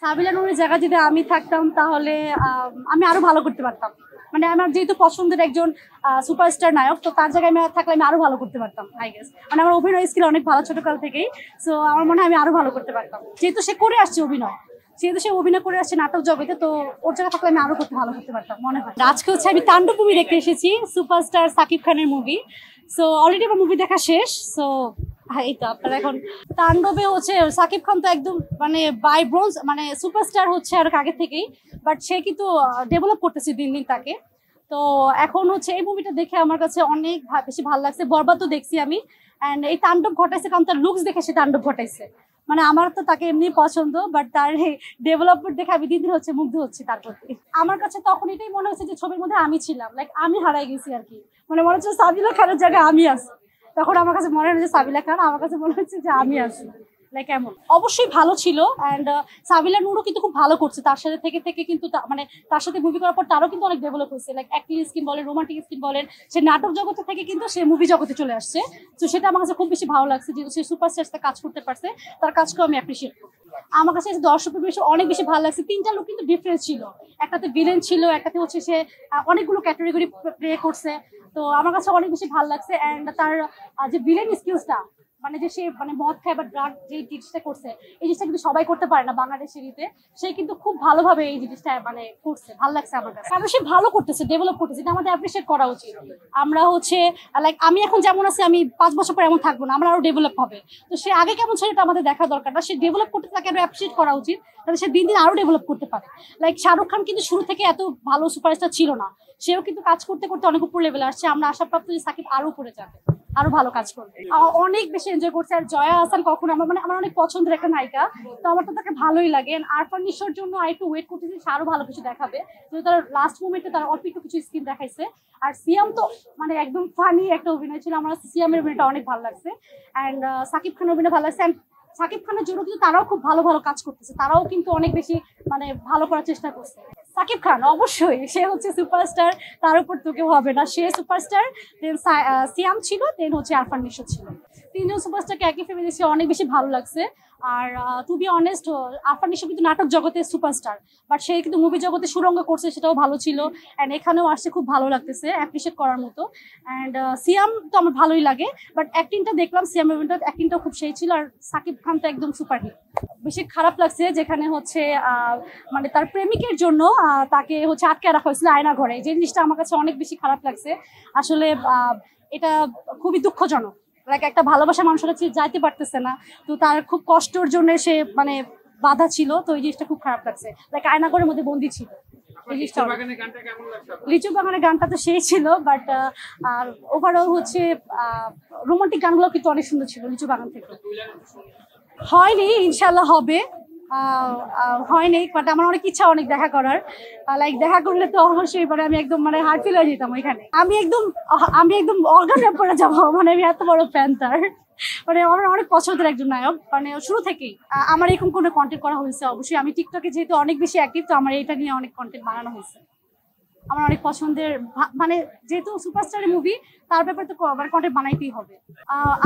সাবিলা নূরের জায়গা যদি আমি থাকতাম তাহলে আমি আরো ভালো করতে পারতাম। মানে আমার যেহেতু পছন্দের একজন সুপারস্টার নায়ক, তো তার জায়গায় আমি থাকলে আমি আরো ভালো করতে পারতাম আই গেস। মানে আমার অভিনয় স্কিল অনেক ভালো ছোটকাল থেকেই, সো আমার মনে হয় আমি আরো ভালো করতে পারতাম। যেহেতু সে করে আসছে অভিনয়, যেহেতু সে অভিনয় করে আসছে নাটক জগতে, তো ওর জায়গা থাকলে আমি আরো ভালো করতে পারতাম মনে হয়। আজকে হচ্ছে আমি তাণ্ডব মুভি দেখতে এসেছি, সুপারস্টার সাকিব খানের মুভি। সো অলরেডি আমার মুভি দেখা শেষ। সো এই তো আপনারা এখন তাণ্ডবে হচ্ছে সাকিব খান তো একদম মানে বাই ব্রোঞ্জ, মানে সুপারস্টার হচ্ছে আর আগে থেকেই, বাট সে কিন্তু ডেভেলপ করতেছে দিন দিন তাকে। তো এখন হচ্ছে এই মুভিটা দেখে আমার কাছে অনেক বেশি ভালো লাগছে। বরবাদ তো দেখছি আমি, অ্যান্ড এই তাণ্ডব ঘটাইছে কারণ তার লুকস দেখে সে তাণ্ডব ঘটাইছে। মানে আমার তো তাকে এমনি পছন্দ, বাট তার এই ডেভেলপমেন্ট দেখে আমি দিন দিন হচ্ছে মুগ্ধ হচ্ছি তার প্রতি। আমার কাছে তখন এটাই মনে হচ্ছে যে ছবির মধ্যে আমি ছিলাম, লাইক আমি হারাই গেছি আর কি। মানে মনে হচ্ছে সাবিলা খানের জায়গায় আমি আছি। তখন আমার কাছে মনে হচ্ছে সাবিলা খান, আমার কাছে মনে হচ্ছে যে আমি আছি। লাইক এমন অবশ্যই ভালো ছিল। অ্যান্ড সাবিলা নূরও কিন্তু খুব ভালো করছে তার সাথে থেকে থেকে, কিন্তু মানে তার সাথে মুভি করার পর তারও কিন্তু অনেক ডেভেলপ হয়েছে। লাইক অ্যাক্টিং স্কিল বলেন, রোমান্টিক স্কিল বলেন, সে নাটক জগতে থেকে কিন্তু সে মুভি জগতে চলে আসছে। তো সেটা আমার কাছে খুব বেশি ভালো লাগছে, যেহেতু সে সুপারস্টার সাথে কাজ করতে পারছে, তার কাজকেও আমি অ্যাপ্রিসিয়েট করি। আমার কাছে দর্শকের বিষয় অনেক বেশি ভালো লাগছে। তিনটা লোক কিন্তু ডিফারেন্স ছিল, একটাতে ভিলেন ছিল, একটাতে হচ্ছে সে অনেকগুলো ক্যাটাগরি প্লে করছে। তো আমার কাছে অনেক বেশি ভালো লাগছে। অ্যান্ড তার যে ভিলেন স্কিলসটা, মানে যে সে মানে মদ খায় বা ড্রাগ যে জিনিসটা করছে, এই জিনিসটা কিন্তু সবাই করতে পারে না বাংলাদেশের ইতে। সে কিন্তু খুব ভালোভাবে এই জিনিসটা মানে করছে, ভালো লাগছে আমার কাছে। কারণ সে ভালো করতেছে, ডেভেলপ করতেছে, এটা আমাদের অ্যাপ্রিসিয়েট করা উচিত। আমরা হচ্ছে লাইক আমি এখন যেমন আছি, আমি 5 বছর পর এমন থাকবো না, আমরা আরো ডেভেলপ হবে। তো সে আগে কেমন ছিল এটা আমাদের দেখা দরকার না, সে ডেভেলপ করতে তাকে আরো অ্যাপ্রিসিয়েট করা উচিত, তাহলে সে দিন দিন আরো ডেভেলপ করতে পারে। লাইক শাহরুখ খান কিন্তু শুরু থেকে এত ভালো সুপারস্টার ছিল না, সেও কিন্তু কাজ করতে করতে অনেক উপর লেভেলে আসছে। আমরা আশাপ্রাপ্ত যে সাকিব আরো উপরে যাবে, আরো ভালো কাজ করবে। অনেক বেশি এনজয় করছে। আর জয়া আহসান কখন আমার অনেক পছন্দের একটা নায়িকা, তো আমার তো তাকে ভালোই লাগে। আরফান নিশোর জন্য একটু ওয়েট করতেছি, সে আরো ভালো কিছু দেখাবে, যেহেতু তার লাস্ট মোমেন্টে তার অল্প একটু কিছু স্কিন দেখাইছে। আর সিয়াম তো মানে একদম ফানি একটা অভিনয় ছিল, আমার সিয়ামের অভিনয়টা অনেক ভালো লাগছে। অ্যান্ড সাকিব খানের অভিনয় ভালো লাগছে। সাকিব খানের জন্য কিন্তু তারাও খুব ভালো ভালো কাজ করতেছে, তারাও কিন্তু অনেক বেশি মানে ভালো করার চেষ্টা করছে। সাকিব খান অবশ্যই সে হচ্ছে সুপারস্টার, তার উপর তো কেউ হবে না, সে সুপারস্টার। দেন সিয়াম ছিল, দেন হচ্ছে আরফান নিশো ছিল। তিনজন সুপারস্টারকে একই ফেমে দিয়েছে, অনেক বেশি ভালো লাগছে। আর to be honest, Arfan Nisho কিন্তু নাটক জগতে সুপারস্টার, বাট সে কিন্তু মুভি জগতে সুরঙ্গ করছে, সেটাও ভালো ছিল। অ্যান্ড এখানেও আসছে, খুব ভালো লাগতেছে, অ্যাপ্রিসিয়েট করার মতো। অ্যান্ড সিয়াম তো আমার ভালোই লাগে, বাট অ্যাক্টিংটা দেখলাম সিয়ামের অ্যাক্টিংটাও খুব সেই ছিল। আর সাকিব খান তো একদম সুপারহিট। বেশি খারাপ লাগছে যেখানে হচ্ছে মানে তার প্রেমিকের জন্য তাকে হচ্ছে আটকে রাখা হয়েছিল আয়না ঘরে, যে জিনিসটা আমার কাছে অনেক বেশি খারাপ লাগছে। আসলে এটা খুবই দুঃখজনক। লাইক একটা ভালোবাসা মানুষের কাছে যাইতে পারতেছে না, তো তার খুব কষ্টের জন্য সে মানে বাধা ছিল। তো এই জিনিসটা খুব খারাপ লাগছে, লাইক আয়না ঘরের মধ্যে বন্দি ছিল। লিচু বাগানের গানটা তো সেই ছিল, বাট আর ওভারঅল হচ্ছে রোমান্টিক গানগুলো কিন্তু অনেক সুন্দর ছিল লিচু বাগান থেকে। হয়নি, ইনশাল্লাহ হবে। হয়নি, বাট আমার অনেক ইচ্ছা অনেক দেখা করার। লাইক দেখা করলে তো অবশ্যই মানে আমি একদম মানে হার্ট ফিল হয়ে যেতাম ওইখানে। আমি একদম অর্গানে পড়ে যাবো, মানে আমি এত বড় ফ্যান তার। মানে আমার অনেক পছন্দের একজন নায়ক, মানে শুরু থেকেই। আমার এরকম কোনো কন্টেন্ট করা হয়েছে, অবশ্যই আমি টিকটকে যেহেতু অনেক বেশি অ্যাক্টিভ, তো আমার এটা নিয়ে অনেক কন্টেন্ট বানানো হয়েছে। আমার অনেক পছন্দের, মানে যেহেতু সুপারস্টারের মুভি, তার ব্যাপারে তো মানে কন্টেন্ট বানাইতেই হবে।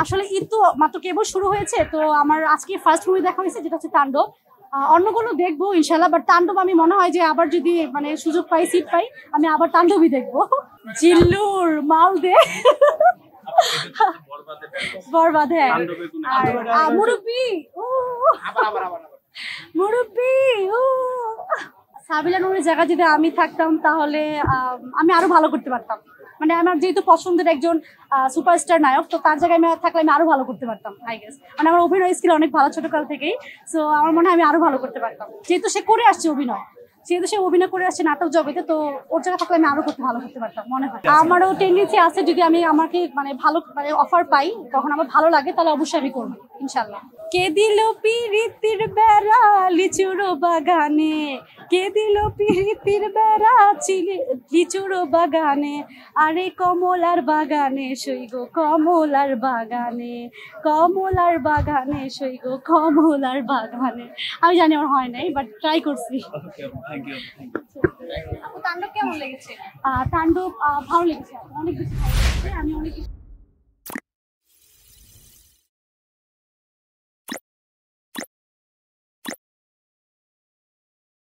আসলে ঈদ তো মাত্র কেবল শুরু হয়েছে, তো আমার আজকে ফার্স্ট মুভি দেখা হয়েছে, যেটা হচ্ছে তাণ্ডব। অন্যগুলো দেখবো ইনশাল্লাহ, বাট তাণ্ডব আমি মনে হয় যে আবার যদি মানে সুযোগ পাই, সিট পাই, আমি আবার তাণ্ডবই দেখবো। জিল্লুর মাল দে বরবাদ, হ্যাঁ। আর মুরব্বি সাবিলা নূরের জায়গা যদি আমি থাকতাম তাহলে আমি আরো ভালো করতে পারতাম। মানে আমার যেহেতু পছন্দের একজন সুপারস্টার নায়ক, তো তার জায়গায় আমি থাকলে আমি আরো ভালো করতে পারতাম আই গেস। মানে আমার অভিনয় স্কিল অনেক ভালো ছোটকাল থেকেই, সো আমার মনে হয় আমি আরো ভালো করতে পারতাম। যেহেতু সে করে আসছে অভিনয়, যেহেতু সে অভিনয় করে আসছে নাটক জগতে, তো ওর জায়গা থাকলে আমি আরো ভালো করতে পারতাম মনে হয়। আমারও টেন্ডেন্সি আছে, যদি আমি আমাকে মানে ভালো মানে অফার পাই, তখন আমার ভালো লাগে, তাহলে অবশ্যই আমি করবো ইনশাল্লাহ। কে দিল পিরিতির বেড়া লিচুর বাগানে, কে দিল পিরিতির বেড়া লিচুর বাগানে, আরে কমলার বাগানে সইগো কমলার বাগানে, কমলার বাগানে সইগো কমলার বাগানে। আমি জানি আমার হয় নাই, বাট ট্রাই করছি। তাণ্ডব কেমন লেগেছে? তাণ্ডব ভালো লেগেছে, অনেক বেশি ভালো লেগেছে। আমি অনেক